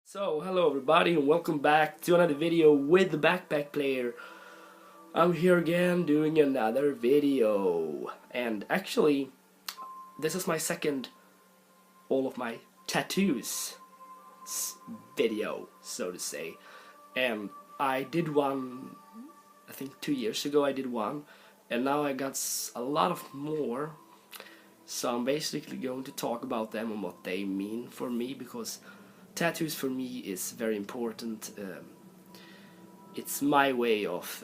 So, hello everybody and welcome back to another video with the Backpack Player. I'm here again doing another video. And actually, this is my second all of my tattoos video, so to say. And I did one, I think 2 years ago I did one. And now I got a lot of more. So I'm basically going to talk about them and what they mean for me, because tattoos for me is very important. It's my way of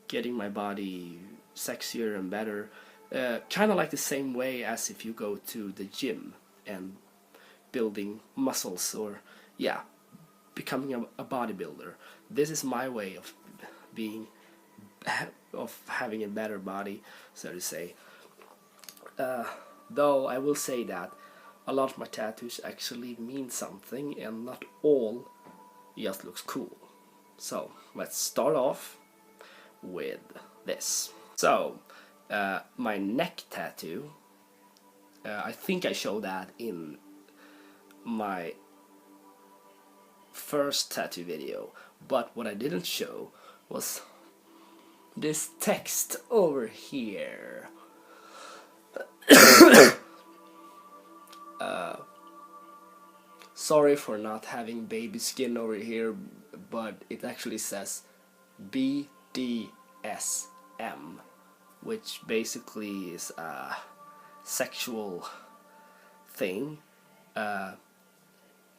getting my body sexier and better. Kind of like the same way as if you go to the gym and building muscles, or yeah, becoming a bodybuilder. This is my way of being, of having a better body, so to say. Though I will say that a lot of my tattoos actually mean something, and not all just looks cool. So let's start off with this. So my neck tattoo, I think I showed that in my first tattoo video, but what I didn't show was this text over here. Sorry for not having baby skin over here, but it actually says BDSM, which basically is a sexual thing. I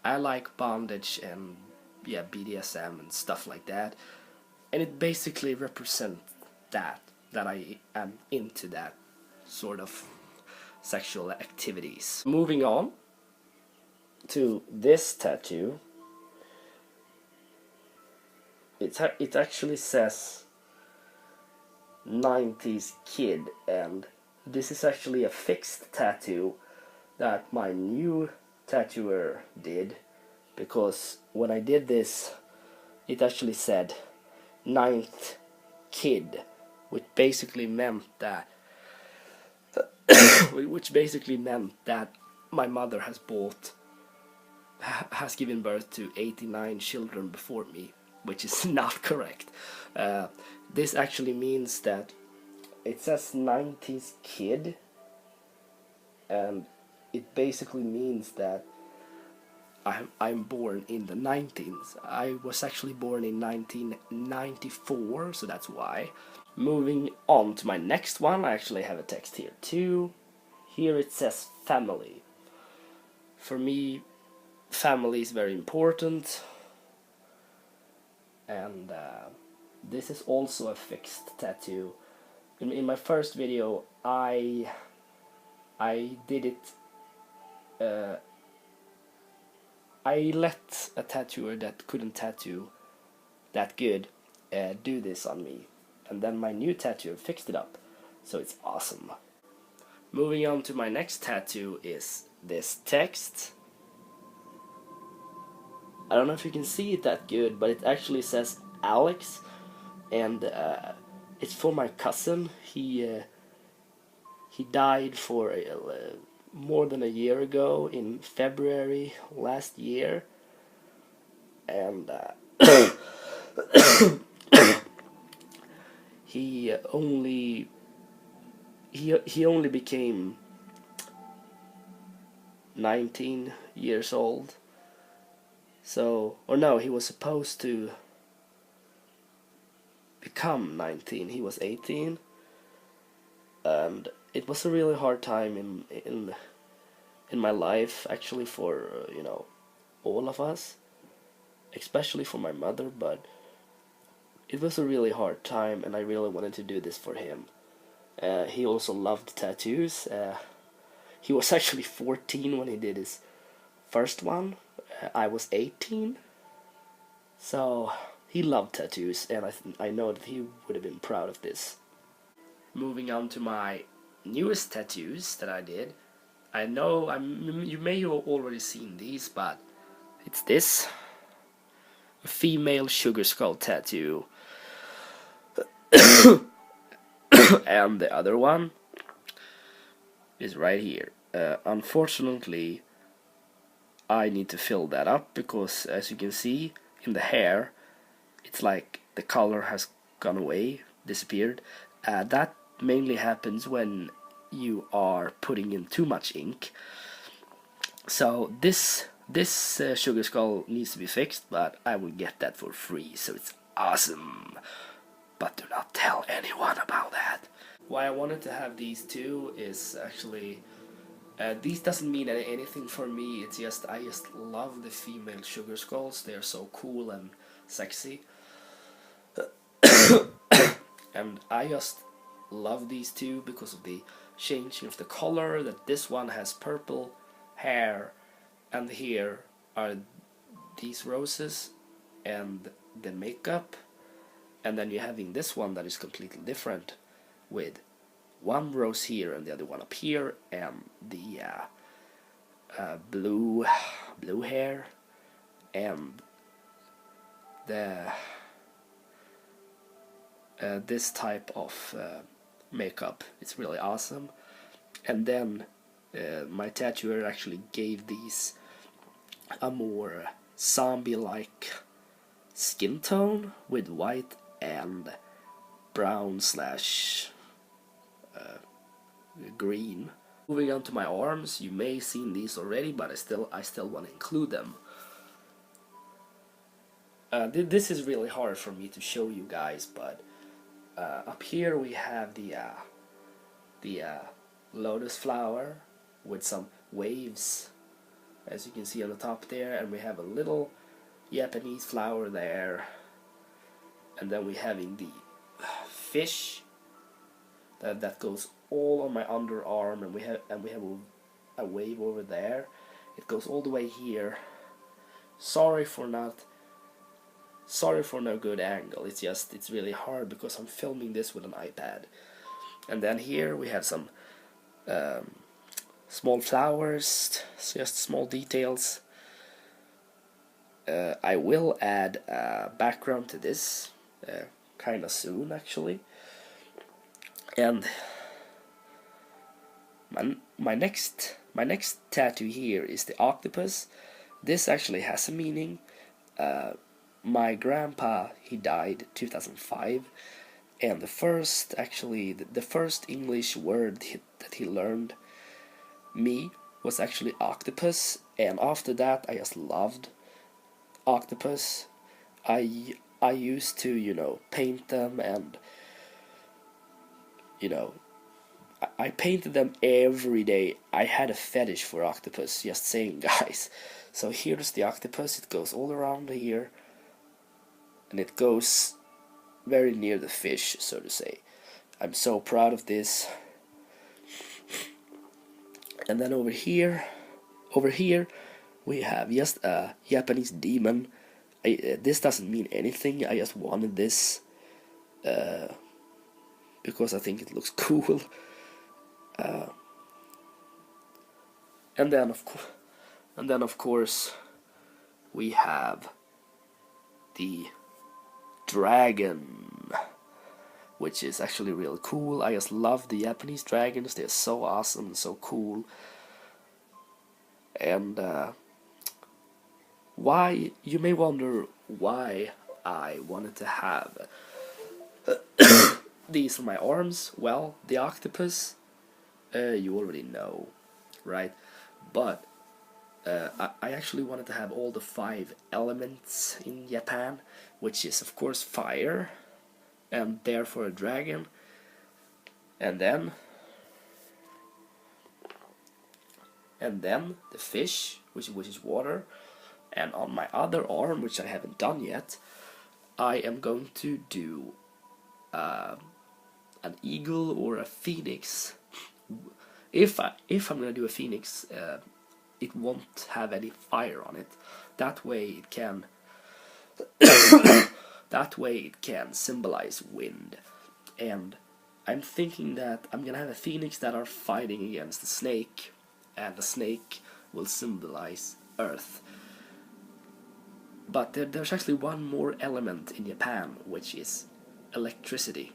like bondage and yeah, BDSM and stuff like that, and it basically represents that I am into that sort of sexual activities. Moving on to this tattoo, it actually says 90s kid, and this is actually a fixed tattoo that my new tattooer did, because when I did this it actually said 9th kid, which basically meant that my mother has given birth to 89 children before me, which is not correct. This actually means that it says 90s kid, and it basically means that I'm born in the 19s. I was actually born in 1994, so that's why. Moving on to my next one, I actually have a text here too. Here it says family. For me, family is very important, and this is also a fixed tattoo. In my first video, I did it. I let a tattooer that couldn't tattoo that good do this on me, and then my new tattooer fixed it up, so it's awesome. Moving on to my next tattoo is this text. I don't know if you can see it that good, but it actually says Alex, and it's for my cousin. He died for more than a year ago, in February last year, and he only became 19 years old. So, or no, he was supposed to become 19. He was 18, and it was a really hard time in my life, actually, for all of us, especially for my mother. But it was a really hard time, and I really wanted to do this for him. He also loved tattoos. He was actually 14 when he did his first one. I was 18, so he loved tattoos, and I know that he would have been proud of this. Moving on to my newest tattoos that I did. I know you may have already seen these, but it's this, a female sugar skull tattoo. And the other one is right here. Unfortunately, I need to fill that up, because as you can see in the hair, it's like the color has gone away, disappeared. That mainly happens when you are putting in too much ink. So this sugar skull needs to be fixed, but I will get that for free, so it's awesome. But do not tell anyone about that. Why I wanted to have these two is actually, these doesn't mean anything for me. It's just I just love the female sugar skulls. They're so cool and sexy. And I just love these two because of the changing of the color, that this one has purple hair and here are these roses and the makeup, and then you're having this one that is completely different with one rose here and the other one up here, and the blue hair and the this type of makeup. It's really awesome. And then my tattooer actually gave these a more zombie-like skin tone with white and brown slash green. Moving on to my arms, you may have seen these already, but I still want to include them. This is really hard for me to show you guys, but up here we have the lotus flower with some waves, as you can see on the top there, and we have a little Japanese flower there, and then we having the fish that goes all on my underarm, and we have a wave over there. It goes all the way here. Sorry for no good angle. It's really hard because I'm filming this with an iPad. And then here we have some small flowers, just small details. I will add a background to this kind of soon, actually. And my next tattoo here is the octopus. This actually has a meaning. My grandpa, he died 2005, and the first English word that he learned me was actually octopus, and after that I just loved octopus. I used to paint them, and I painted them every day. I had a fetish for octopus, just saying, guys. So here's the octopus. It goes all around here, and it goes very near the fish, so to say. I'm so proud of this. And then over here we have just a Japanese demon. This doesn't mean anything. I just wanted this because I think it looks cool. And then of course we have the dragon, which is actually really cool. I just love the Japanese dragons. They're so awesome and so cool. And why, you may wonder why I wanted to have these on my arms. Well, the octopus, you already know, right? But I actually wanted to have all the 5 elements in Japan, which is of course fire, and therefore a dragon, and then the fish, which is water. And on my other arm, which I haven't done yet, I am going to do an eagle or a phoenix. If I'm gonna do a phoenix, it won't have any fire on it. That way it can symbolize wind. And I'm thinking that I'm gonna have a phoenix that are fighting against the snake, and the snake will symbolize earth. But there's actually one more element in Japan, which is electricity.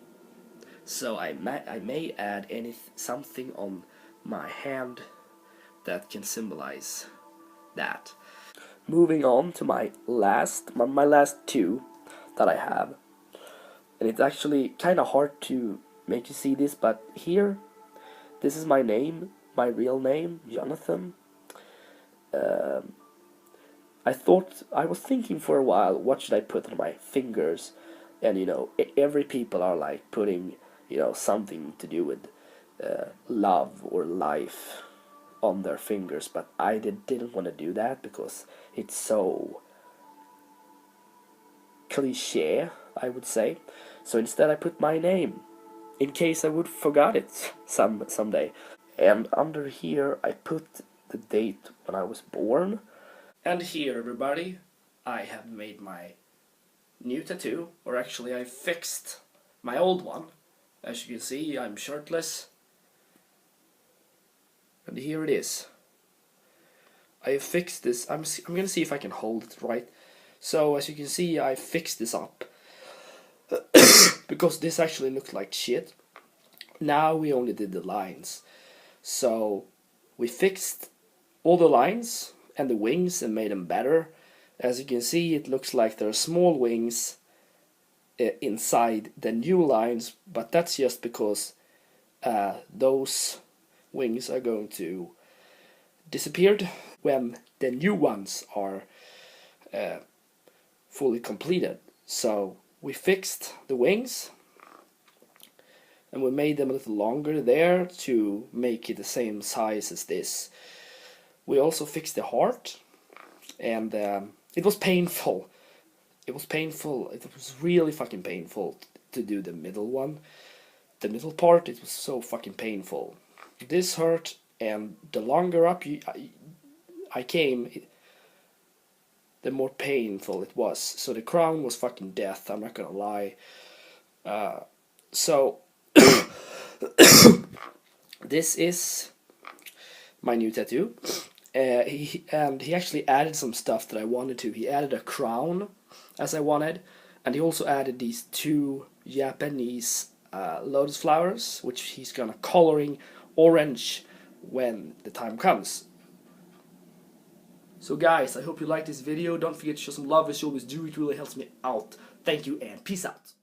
So I may add something on my hand that can symbolize that. moving on to my last two that I have. And it's actually kind of hard to make you see this, but here, this is my name, my real name, Jonathan. I was thinking for a while, what should I put on my fingers? And every people are like putting, something to do with love or life on their fingers, but I didn't want to do that because it's so cliche, I would say. So instead I put my name, in case I would forget it someday. And under here I put the date when I was born. And here, everybody, I have made my new tattoo, or actually I fixed my old one. As you can see, I'm shirtless. And here it is. I have fixed this. I'm gonna see if I can hold it right. So as you can see, I fixed this up because this actually looked like shit. Now we only did the lines. So we fixed all the lines and the wings and made them better. As you can see, it looks like there are small wings inside the new lines, but that's just because those wings are going to disappear when the new ones are fully completed. So we fixed the wings and we made them a little longer there to make it the same size as this. We also fixed the heart, and it was painful. It was painful. It was really fucking painful to do the middle one. The middle part, it was so fucking painful. This hurt, and the longer up I came, the more painful it was. So the crown was fucking death, I'm not gonna lie. So this is my new tattoo. He actually added some stuff that I wanted to. He added a crown, as I wanted, and he also added these two Japanese lotus flowers, which he's gonna coloring orange when the time comes. So guys, I hope you liked this video. Don't forget to show some love as you always do. It really helps me out. Thank you and peace out.